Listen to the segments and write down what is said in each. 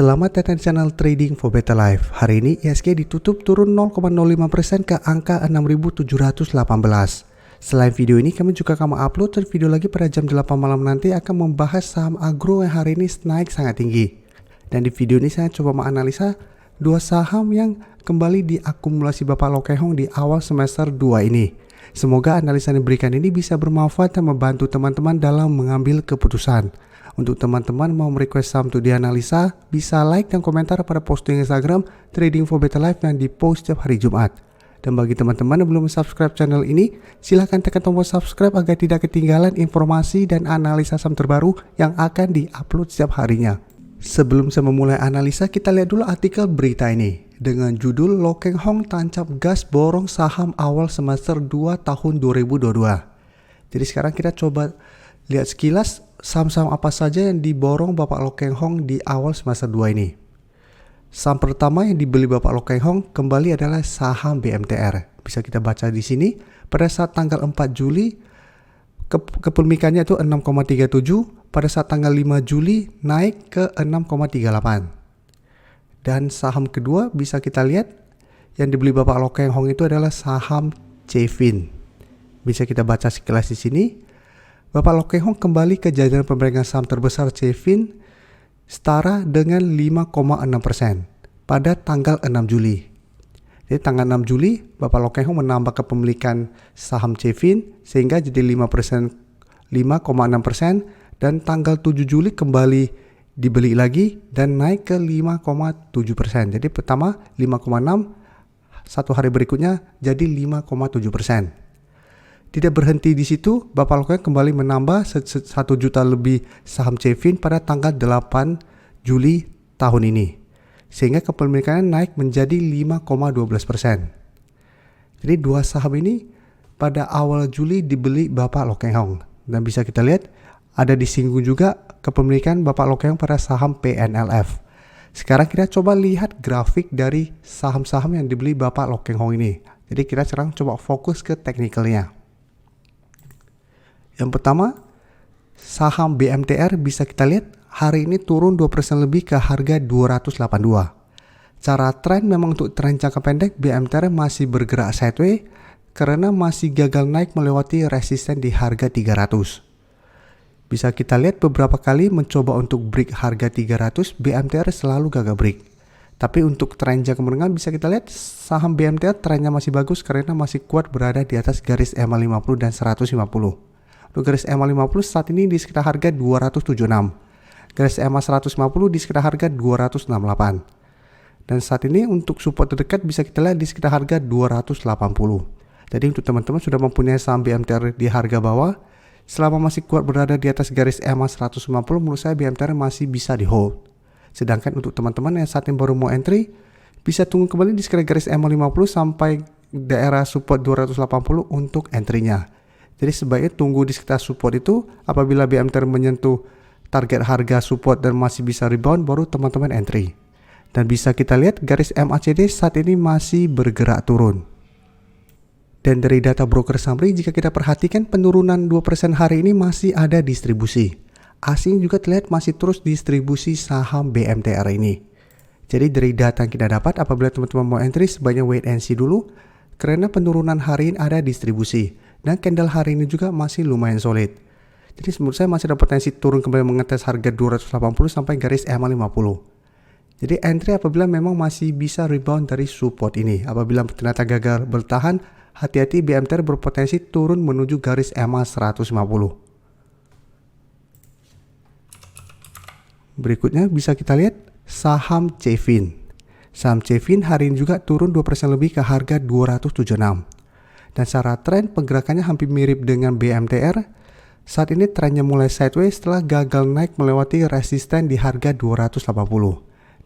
Selamat datang di channel Trading for Better Life. Hari ini IHSG ditutup turun 0,05% ke angka 6.718. Selain video ini, kami juga akan upload video lagi pada jam 8 malam nanti akan membahas saham agro yang hari ini naik sangat tinggi. Dan di video ini saya coba menganalisa dua saham yang kembali diakumulasi Bapak Loh Keng Hong di awal semester 2 ini. Semoga analisa yang diberikan ini bisa bermanfaat dan membantu teman-teman dalam mengambil keputusan. Untuk teman-teman mau request saham untuk dianalisa, bisa like dan komentar pada posting Instagram Trading for Better Life yang dipost setiap hari Jumat. Dan bagi teman-teman yang belum subscribe channel ini, silahkan tekan tombol subscribe agar tidak ketinggalan informasi dan analisa saham terbaru yang akan diupload setiap harinya. Sebelum saya memulai analisa, kita lihat dulu artikel berita ini dengan judul Loh Keng Hong tancap gas borong saham awal semester 2 tahun 2022. Jadi sekarang kita coba lihat sekilas saham-saham apa saja yang diborong Bapak Loh Keng Hong di awal semester 2 ini. Saham pertama yang dibeli Bapak Loh Keng Hong kembali adalah saham BMTR. Bisa kita baca di sini pada saat tanggal 4 Juli kepemilikannya itu 6,37, pada saat tanggal 5 Juli naik ke 6,38. Dan saham kedua bisa kita lihat yang dibeli Bapak Loh Keng Hong itu adalah saham Cefin. Bisa kita baca sekilas di sini. Bapak Loh Keng Hong kembali ke jajaran pemegang saham terbesar Cefin setara dengan 5,6% pada tanggal 6 Juli. Jadi tanggal 6 Juli Bapak Loh Keng Hong menambah kepemilikan saham Cefin sehingga jadi 5,6%, dan tanggal 7 Juli kembali dibeli lagi dan naik ke 5,7%. Jadi pertama 5,6, satu hari berikutnya jadi 5,7%. Tidak berhenti di situ, Bapak Loh Keng Hong kembali menambah 1 juta lebih saham Cefin pada tanggal 8 Juli tahun ini. Sehingga kepemilikannya naik menjadi 5,12%. Jadi dua saham ini pada awal Juli dibeli Bapak Loh Keng Hong. Dan bisa kita lihat ada disinggung juga kepemilikan Bapak Loh Keng Hong pada saham PNLF. Sekarang kita coba lihat grafik dari saham-saham yang dibeli Bapak Loh Keng Hong ini. Jadi kita sekarang coba fokus ke teknikalnya. Yang pertama, saham BMTR bisa kita lihat hari ini turun 2% lebih ke harga 282. Cara tren memang untuk tren jangka pendek BMTR masih bergerak sideways karena masih gagal naik melewati resisten di harga 300. Bisa kita lihat beberapa kali mencoba untuk break harga 300, BMTR selalu gagal break. Tapi untuk tren jangka menengah bisa kita lihat saham BMTR trennya masih bagus karena masih kuat berada di atas garis EMA 50 dan 150. Untuk garis EMA 50 saat ini di sekitar harga 276. Garis EMA 150 di sekitar harga 268. Dan saat ini untuk support terdekat bisa kita lihat di sekitar harga 280. Jadi untuk teman-teman sudah mempunyai saham BMTR di harga bawah, selama masih kuat berada di atas garis EMA 150, menurut saya BMTR masih bisa di hold. Sedangkan untuk teman-teman yang saat ini baru mau entry, bisa tunggu kembali di sekitar garis EMA 50 sampai daerah support 280 untuk entry-nya. Jadi sebaiknya tunggu di sekitar support itu, apabila BMTR menyentuh target harga support dan masih bisa rebound, baru teman-teman entry. Dan bisa kita lihat garis MACD saat ini masih bergerak turun. Dan dari data broker summary, jika kita perhatikan penurunan 2% hari ini masih ada distribusi. Asing juga terlihat masih terus distribusi saham BMTR ini. Jadi dari data yang kita dapat, apabila teman-teman mau entry, sebaiknya wait and see dulu, karena penurunan hari ini ada distribusi. Dan candle hari ini juga masih lumayan solid. Jadi menurut saya masih ada potensi turun kembali mengetes harga 280 sampai garis EMA 50. Jadi entry apabila memang masih bisa rebound dari support ini. Apabila ternyata gagal bertahan, hati-hati BMTR berpotensi turun menuju garis EMA 150. Berikutnya bisa kita lihat saham Cefin. Saham Cefin hari ini juga turun 2% lebih ke harga 276. Dan secara tren pergerakannya hampir mirip dengan BMTR. Saat ini trennya mulai sideways setelah gagal naik melewati resisten di harga 280.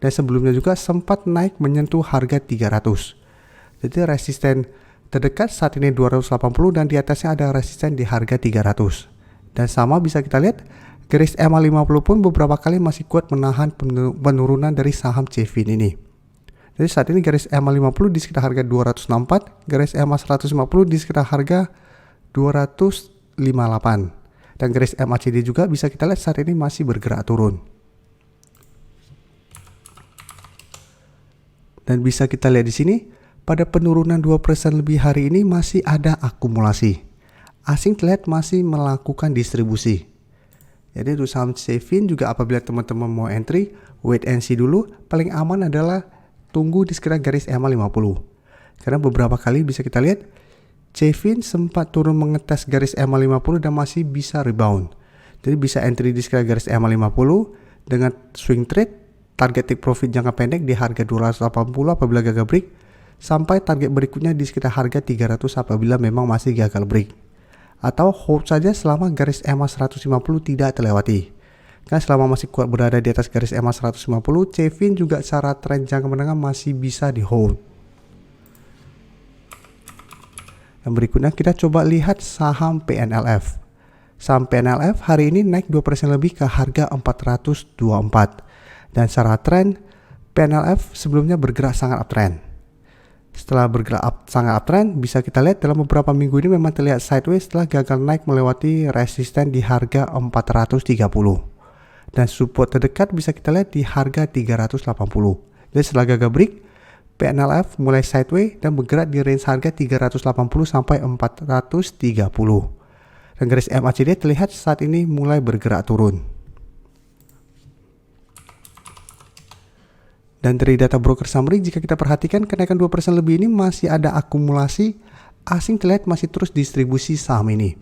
Dan sebelumnya juga sempat naik menyentuh harga 300. Jadi resisten terdekat saat ini 280 dan di atasnya ada resisten di harga 300. Dan sama bisa kita lihat garis EMA 50 pun beberapa kali masih kuat menahan penurunan dari saham Cefin ini. Jadi saat ini garis EMA 50 di sekitar harga 264, garis EMA 150 di sekitar harga 258. Dan garis MACD juga bisa kita lihat saat ini masih bergerak turun. Dan bisa kita lihat di sini, pada penurunan 2% lebih hari ini masih ada akumulasi. Asing terlihat masih melakukan distribusi. Jadi untuk saham Cefin juga apabila teman-teman mau entry, wait and see dulu. Paling aman adalah tunggu di sekitar garis EMA 50. Karena beberapa kali bisa kita lihat, Cefin sempat turun mengetes garis EMA 50 dan masih bisa rebound. Jadi bisa entry di sekitar garis EMA 50 dengan swing trade, target take profit jangka pendek di harga 280 apabila gagal break, sampai target berikutnya di sekitar harga 300 apabila memang masih gagal break. Atau hold saja selama garis EMA 150 tidak terlewati. Karena selama masih kuat berada di atas garis EMA 150, Cefin juga secara tren jangka menengah masih bisa di hold. Dan berikutnya kita coba lihat saham PNLF. Saham PNLF hari ini naik 2% lebih ke harga 424. Dan secara tren, PNLF sebelumnya bergerak sangat uptrend. Setelah bergerak sangat uptrend, bisa kita lihat dalam beberapa minggu ini memang terlihat sideways setelah gagal naik melewati resisten di harga 430. Dan support terdekat bisa kita lihat di harga 380. Jadi setelah gagal break, PNLF mulai sideways dan bergerak di range harga 380 sampai 430. Dan garis MACD terlihat saat ini mulai bergerak turun. Dan dari data broker summary, jika kita perhatikan kenaikan 2% lebih ini masih ada akumulasi, asing terlihat masih terus distribusi saham ini.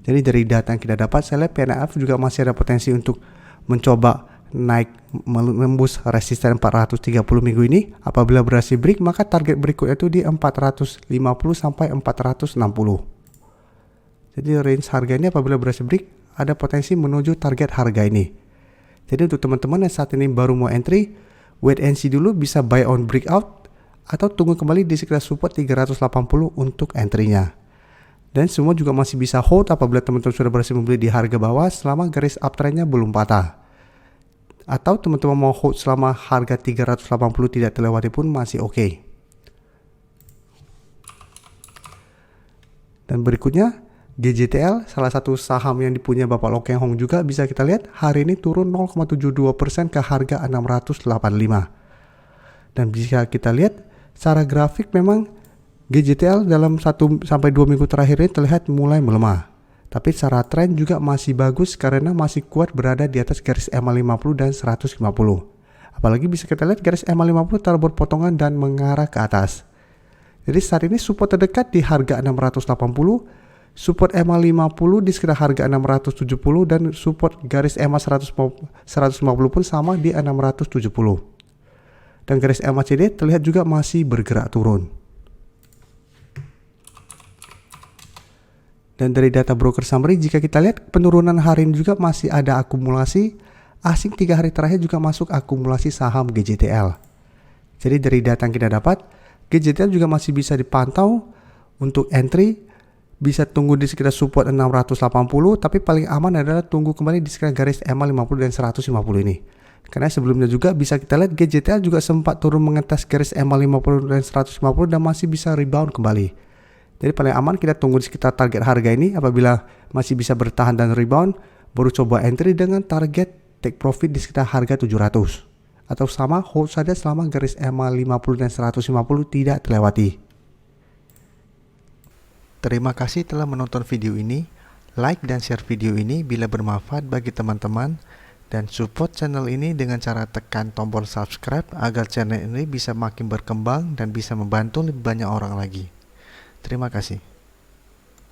Jadi dari data yang kita dapat, saya lihat PNLF juga masih ada potensi untuk mencoba naik menembus resisten 430 minggu ini. Apabila berhasil break, maka target berikutnya itu di 450 sampai 460. Jadi range harga ini apabila berhasil break, ada potensi menuju target harga ini. Jadi untuk teman-teman yang saat ini baru mau entry, wait and see dulu, bisa buy on breakout atau tunggu kembali di sekitar support 380 untuk entry-nya. Dan semua juga masih bisa hold apabila teman-teman sudah berhasil membeli di harga bawah selama garis uptrend-nya belum patah. Atau teman-teman mau hold selama harga 380 tidak terlewati pun masih oke. Dan berikutnya GJTL, salah satu saham yang dipunya Bapak Loh Keng Hong juga, bisa kita lihat hari ini turun 0,72% ke harga 685. Dan bisa kita lihat secara grafik memang GJTL dalam 1-2 minggu terakhir ini terlihat mulai melemah. Tapi secara tren juga masih bagus karena masih kuat berada di atas garis EMA 50 dan 150. Apalagi bisa kita lihat garis EMA 50 telah berpotongan dan mengarah ke atas. Jadi saat ini support terdekat di harga 680, support EMA 50 di sekitar harga 670, dan support garis EMA 150 pun sama di 670. Dan garis MACD terlihat juga masih bergerak turun. Dan dari data broker summary, jika kita lihat penurunan hari ini juga masih ada akumulasi. Asing 3 hari terakhir juga masuk akumulasi saham GJTL. Jadi dari data yang kita dapat, GJTL juga masih bisa dipantau untuk entry. Bisa tunggu di sekitar support 680, tapi paling aman adalah tunggu kembali di sekitar garis EMA 50 dan 150 ini. Karena sebelumnya juga bisa kita lihat GJTL juga sempat turun mengetes garis EMA 50 dan 150 dan masih bisa rebound kembali. Jadi paling aman kita tunggu di sekitar target harga ini. Apabila masih bisa bertahan dan rebound, baru coba entry dengan target take profit di sekitar harga 700. Atau sama hold saja selama garis EMA 50 dan 150 tidak terlewati. Terima kasih telah menonton video ini. Like dan share video ini bila bermanfaat bagi teman-teman, dan support channel ini dengan cara tekan tombol subscribe agar channel ini bisa makin berkembang dan bisa membantu lebih banyak orang lagi. Terima kasih.